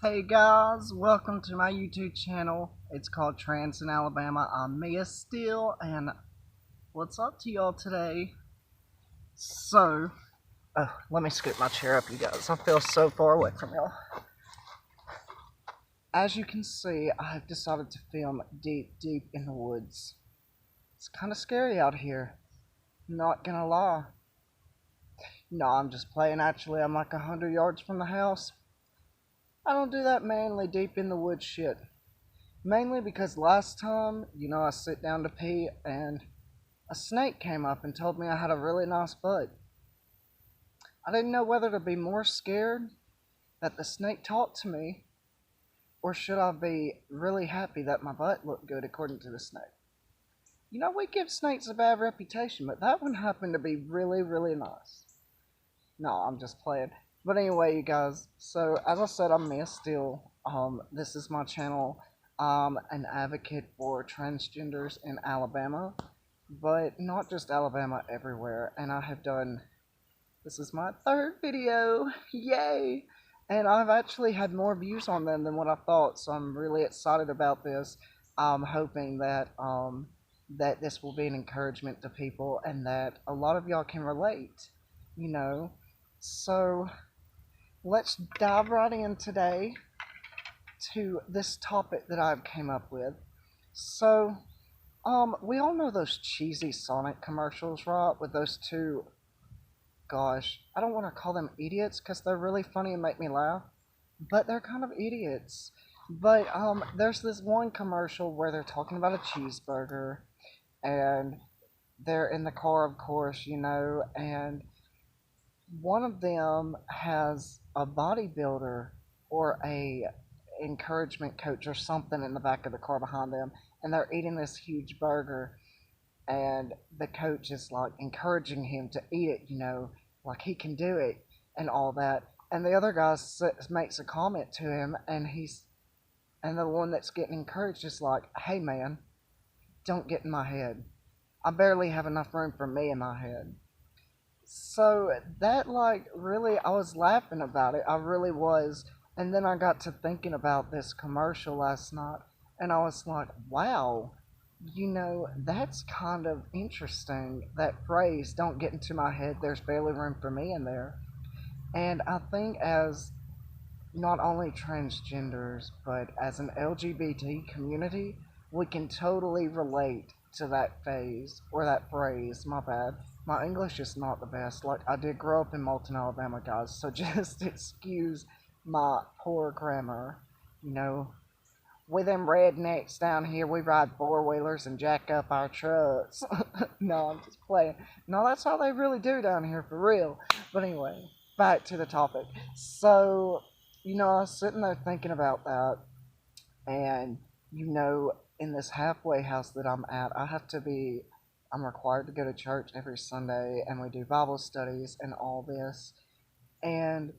Hey guys, welcome to my YouTube channel. It's called Trans in Alabama. I'm Mia Steele, and what's up to y'all today? Let me scoot my chair up, you guys. I feel so far away from y'all. As you can see, I've decided to film deep in the woods. It's kind of scary out here, not gonna lie. No, I'm just playing. Actually, I'm like 100 yards from the house. I don't do that mainly deep in the woods shit. Mainly because last time, I sit down to pee and a snake came up and told me I had a really nice butt. I didn't know whether to be more scared that the snake talked to me or should I be really happy that my butt looked good according to the snake. We give snakes a bad reputation, but that one happened to be really nice. No, I'm just playing. But anyway, you guys, so as I said, I'm Mia Steele. This is my channel. I'm an advocate for transgenders in Alabama, but not just Alabama, everywhere. And this is my third video, yay! And I've actually had more views on them than what I thought, so I'm really excited about this. I'm hoping that this will be an encouragement to people and that a lot of y'all can relate, you know. So let's dive right in today to this topic that I've came up with. So, we all know those cheesy Sonic commercials, right? With those two, gosh, I don't want to call them idiots because they're really funny and make me laugh, but they're kind of idiots. But there's this one commercial where they're talking about a cheeseburger, and they're in the car, of course, and one of them has a bodybuilder or a encouragement coach or something in the back of the car behind them, and they're eating this huge burger, and the coach is like encouraging him to eat it, like he can do it and all that. And the other guy makes a comment to him, and the one that's getting encouraged is like, "Hey man, don't get in my head. I barely have enough room for me in my head." So that, like, really, I was laughing about it. I really was. And then I got to thinking about this commercial last night, and I was like, wow, that's kind of interesting. That phrase, "don't get into my head, there's barely room for me in there." And I think as not only transgenders, but as an LGBT community, we can totally relate to that phase or that phrase. My bad. My English is not the best. Like, I did grow up in Moulton, Alabama, guys, so just excuse my poor grammar. You know, we them rednecks down here, we ride four wheelers and jack up our trucks. No, I'm just playing. No, that's how they really do down here for real. But anyway, back to the topic. So, I was sitting there thinking about that, and in this halfway house that I'm at, I'm required to go to church every Sunday, and we do Bible studies and all this. And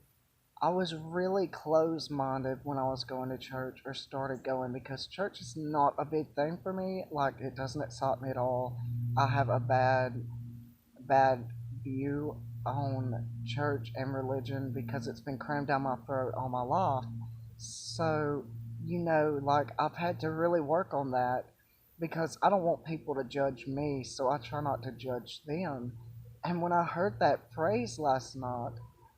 I was really close minded when I was going to church or started going because church is not a big thing for me. Like, it doesn't excite me at all. I have a bad view on church and religion because it's been crammed down my throat all my life. So, like, I've had to really work on that because I don't want people to judge me, so I try not to judge them. And when I heard that phrase last night,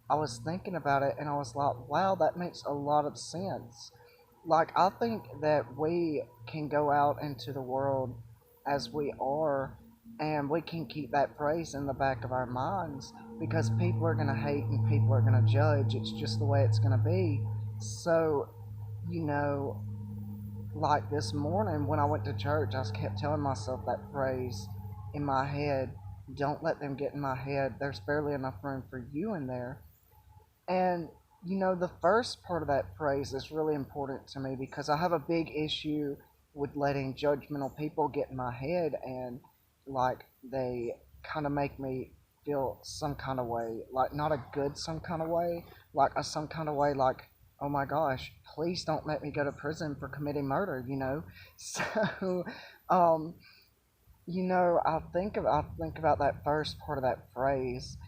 I was thinking about it and I was like, wow, that makes a lot of sense. Like, I think that we can go out into the world as we are, and we can keep that phrase in the back of our minds because people are going to hate and people are going to judge. It's just the way it's going to be. So, you know, like this morning when I went to church, I kept telling myself that phrase in my head: don't let them get in my head. There's barely enough room for you in there. And the first part of that phrase is really important to me because I have a big issue with letting judgmental people get in my head, and like they kind of make me feel some kind of way, like not a good some kind of way, like a some kind of way, like, oh my gosh, please don't let me go to prison for committing murder. So, um, I think about that first part of that phrase,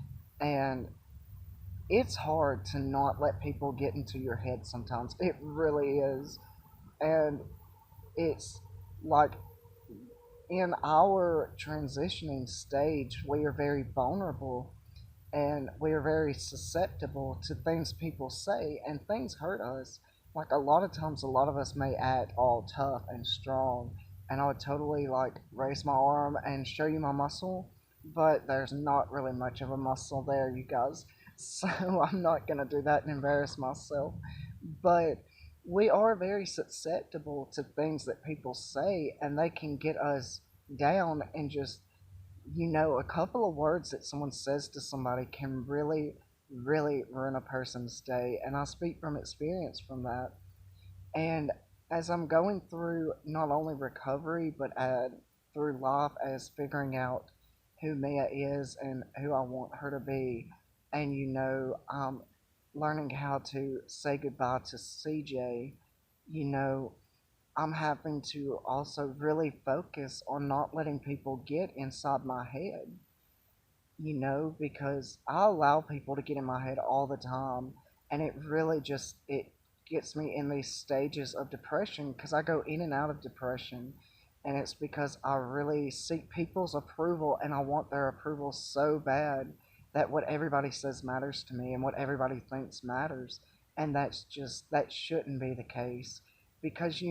and it's hard to not let people get into your head sometimes. It really is. And it's like in our transitioning stage, we are very vulnerable and we are very susceptible to things people say, and things hurt us. Like a lot of times, a lot of us may act all tough and strong, and I would totally like raise my arm and show you my muscle, but there's not really much of a muscle there, you guys. So I'm not gonna do that and embarrass myself. But we are very susceptible to things that people say, and they can get us down and just, a couple of words that someone says to somebody can really, really ruin a person's day. And I speak from experience from that. And as I'm going through not only recovery, but through life as figuring out who Mia is and who I want her to be, and learning how to say goodbye to CJ, you know, I'm having to also really focus on not letting people get inside my head, because I allow people to get in my head all the time, and it really just it gets me in these stages of depression because I go in and out of depression, and it's because I really seek people's approval and I want their approval so bad that what everybody says matters to me and what everybody thinks matters, and that shouldn't be the case because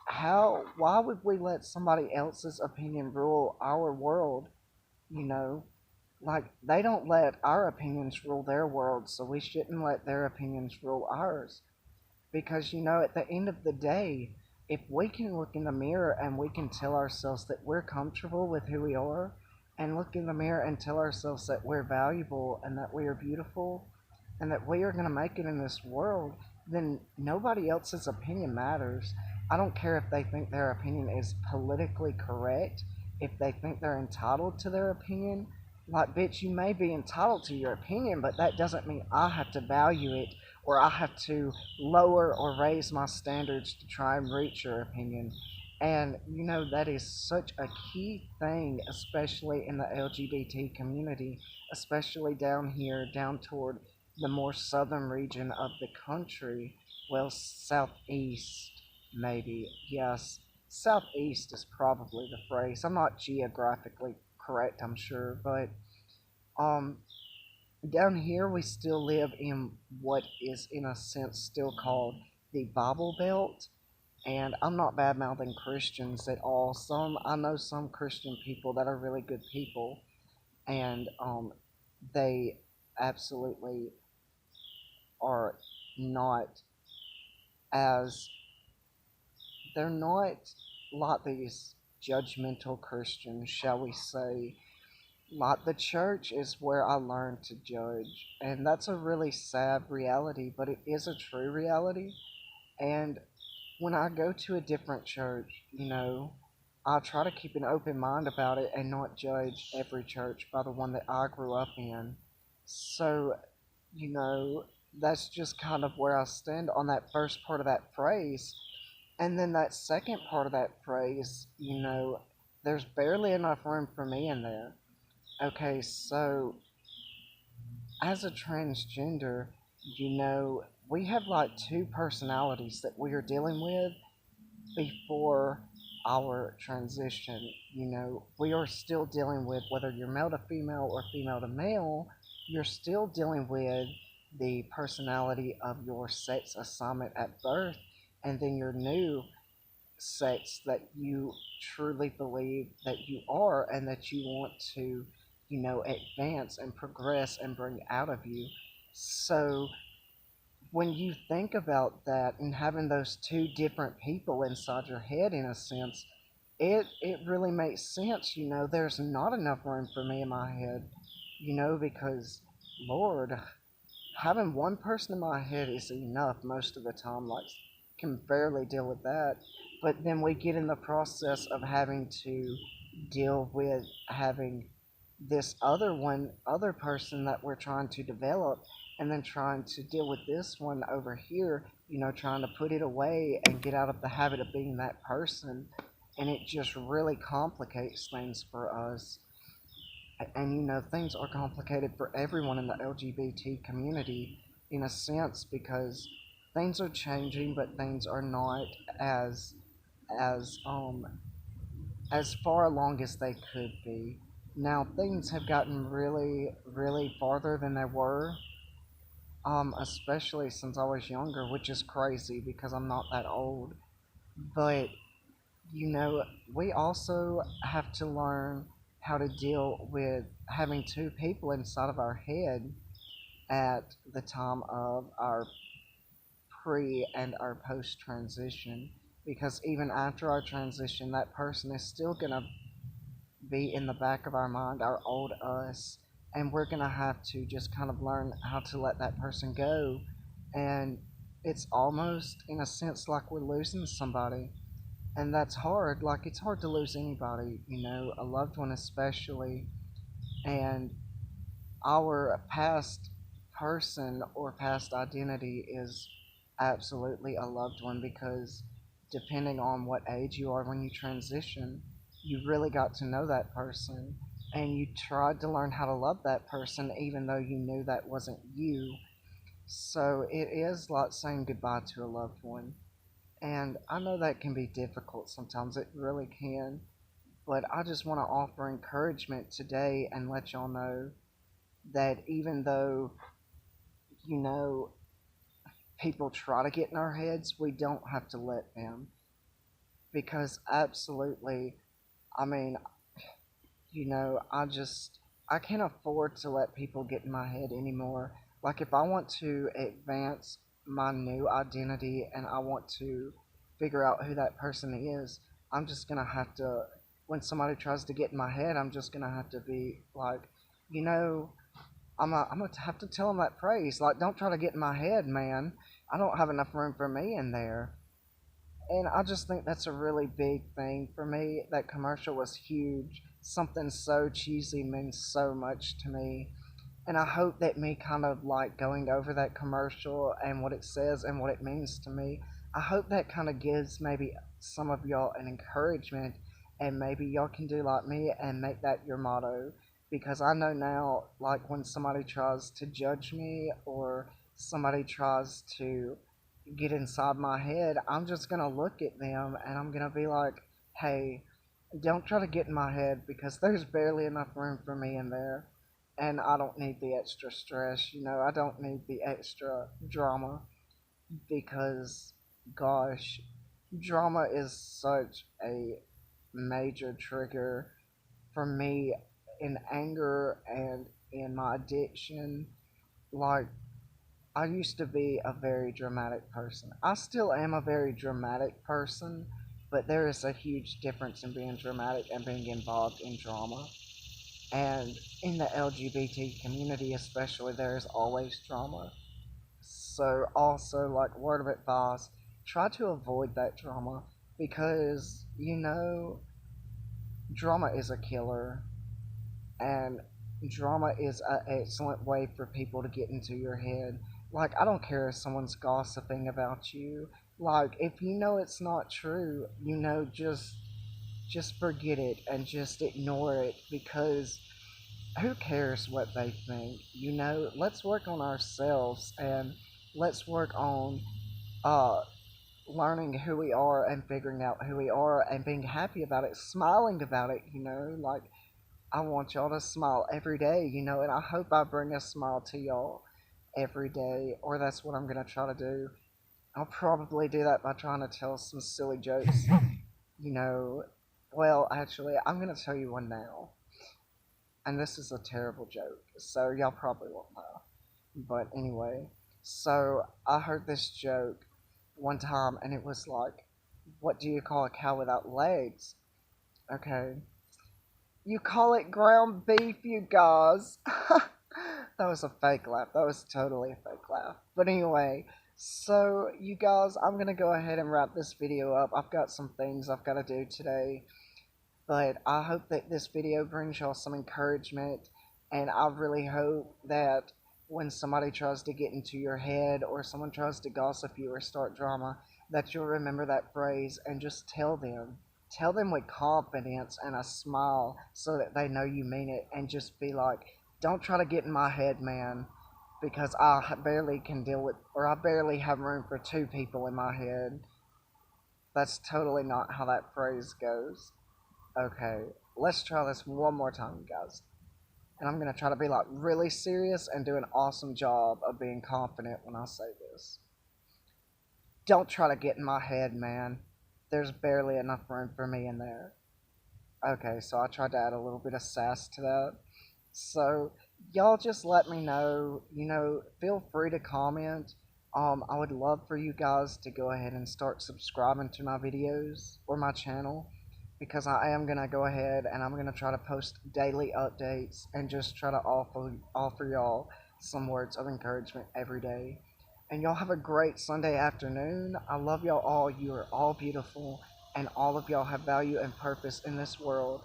how why would we let somebody else's opinion rule our world, you know like they don't let our opinions rule their world, so we shouldn't let their opinions rule ours. Because at the end of the day, if we can look in the mirror and we can tell ourselves that we're comfortable with who we are, and look in the mirror and tell ourselves that we're valuable and that we are beautiful and that we are going to make it in this world, then nobody else's opinion matters. I don't care if they think their opinion is politically correct, if they think they're entitled to their opinion. Like, bitch, you may be entitled to your opinion, but that doesn't mean I have to value it or I have to lower or raise my standards to try and reach your opinion. And that is such a key thing, especially in the LGBT community, especially down here, down toward the more southern region of the country. Well, southeast, maybe. Yes, southeast is probably the phrase. I'm not geographically correct, I'm sure, but um, down here we still live in what is, in a sense, still called the Bible Belt. And I'm not bad mouthing Christians at all. I know some Christian people that are really good people, and they absolutely are not as they're not like these judgmental Christians, shall we say. Like, the church is where I learned to judge, and that's a really sad reality, but it is a true reality. And when I go to a different church, I try to keep an open mind about it and not judge every church by the one that I grew up in. So, you know, that's just kind of where I stand on that first part of that phrase. And then that second part of that phrase, there's barely enough room for me in there. Okay, so as a transgender, we have like two personalities that we are dealing with before our transition. We are still dealing with, whether you're male to female or female to male, you're still dealing with the personality of your sex assignment at birth, and then your new sex that you truly believe that you are and that you want to, advance and progress and bring out of you. So when you think about that and having those two different people inside your head, in a sense, it really makes sense. There's not enough room for me in my head, because Lord, having one person in my head is enough most of the time. Like, can barely deal with that. But then we get in the process of having to deal with having this other person that we're trying to develop, and then trying to deal with this one over here, trying to put it away and get out of the habit of being that person. And it just really complicates things for us. And you know, things are complicated for everyone in the LGBT community in a sense because things are changing, but things are not as as um as far along as they could be. Now things have gotten really farther than they were, especially since I was younger, which is crazy because I'm not that old. But you know, we also have to learn how to deal with having two people inside of our head at the time of our pre and our post transition. Because even after our transition, that person is still going to be in the back of our mind, our old us. And we're going to have to just kind of learn how to let that person go. And it's almost, in a sense, like we're losing somebody, and that's hard. Like, it's hard to lose anybody, you know, a loved one especially. And our past person or past identity is absolutely a loved one because depending on what age you are when you transition, you really got to know that person and you tried to learn how to love that person even though you knew that wasn't you. So it is like saying goodbye to a loved one. And I know that can be difficult sometimes, it really can. But I just want to offer encouragement today and let y'all know that even though, you know, people try to get in our heads, we don't have to let them. Because absolutely, I mean, you know, I can't afford to let people get in my head anymore. Like, if I want to advance my new identity and I want to figure out who that person is, I'm just gonna have to, when somebody tries to get in my head, I'm just gonna have to be like, you know, I'm gonna have to tell them that phrase. Like, don't try to get in my head, man. I don't have enough room for me in there. And I just think that's a really big thing for me. That commercial was huge. Something so cheesy means so much to me. And I hope that me kind of like going over that commercial and what it says and what it means to me, I hope that kind of gives maybe some of y'all an encouragement and maybe y'all can do like me and make that your motto. Because I know now, like when somebody tries to judge me or somebody tries to get inside my head, I'm just gonna look at them and I'm gonna be like, hey, don't try to get in my head because there's barely enough room for me in there. And I don't need the extra stress, you know, I don't need the extra drama because, gosh, drama is such a major trigger for me in anger and in my addiction. Like, I used to be a very dramatic person. I still am a very dramatic person, but there is a huge difference in being dramatic and being involved in drama. And in the LGBT community, especially, there is always drama. So, also, like, word of advice, try to avoid that drama because, you know, drama is a killer, and drama is an excellent way for people to get into your head. Like, I don't care if someone's gossiping about you. Like, if you know it's not true, you know, just forget it and just ignore it because who cares what they think? You know, let's work on ourselves and let's work on uh learning who we are and figuring out who we are and being happy about it, smiling about it, you know, like I want y'all to smile every day, you know, and I hope I bring a smile to y'all every day, or that's what I'm gonna try to do. I'll probably do that by trying to tell some silly jokes, you know. Well, actually, I'm gonna tell you one now, and this is a terrible joke, so y'all probably won't laugh. But anyway, so I heard this joke one time, and it was like, "What do you call a cow without legs?" Okay, you call it ground beef, you guys. That was a fake laugh. That was totally a fake laugh. But anyway, so you guys, I'm gonna go ahead and wrap this video up. I've got some things I've got to do today, but I hope that this video brings y'all some encouragement, and I really hope that when somebody tries to get into your head or someone tries to gossip you or start drama, that you'll remember that phrase and just tell them. Tell them with confidence and a smile so that they know you mean it, and just be like, don't try to get in my head, man, because barely can deal with, or I barely have room for two people in my head. That's totally not how that phrase goes. Okay, let's try this one more time, guys. And I'm gonna try to be like really serious and do an awesome job of being confident when I say this. Don't try to get in my head, man. There's barely enough room for me in there. Okay, so I tried to add a little bit of sass to that. So, y'all just let me know. Feel free to comment. I would love for you guys to go ahead and start subscribing to my videos or my channel, because I am gonna go ahead and I'm gonna try to post daily updates and just try to offer y'all some words of encouragement every day. And y'all have a great Sunday afternoon. I love y'all all. You are all beautiful, and all of y'all have value and purpose in this world.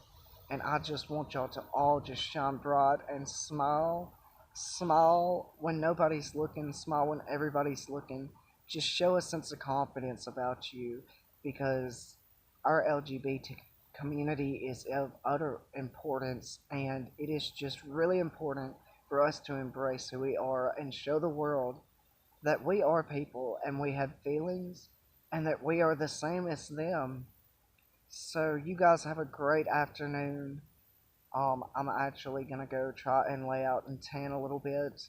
And I just want y'all to all just shine bright and smile. Smile when nobody's looking, smile when everybody's looking. Just show a sense of confidence about you, because our LGBT community is of utter importance, and it is just really important for us to embrace who we are and show the world that we are people and we have feelings and that we are the same as them. So you guys have a great afternoon. I'm actually gonna go try and lay out and tan a little bit.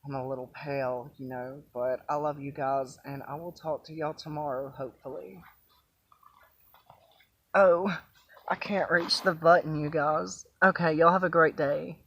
I'm a little pale, but I love you guys, and I will talk to y'all tomorrow, hopefully. Oh, I can't reach the button, you guys. Okay, y'all have a great day.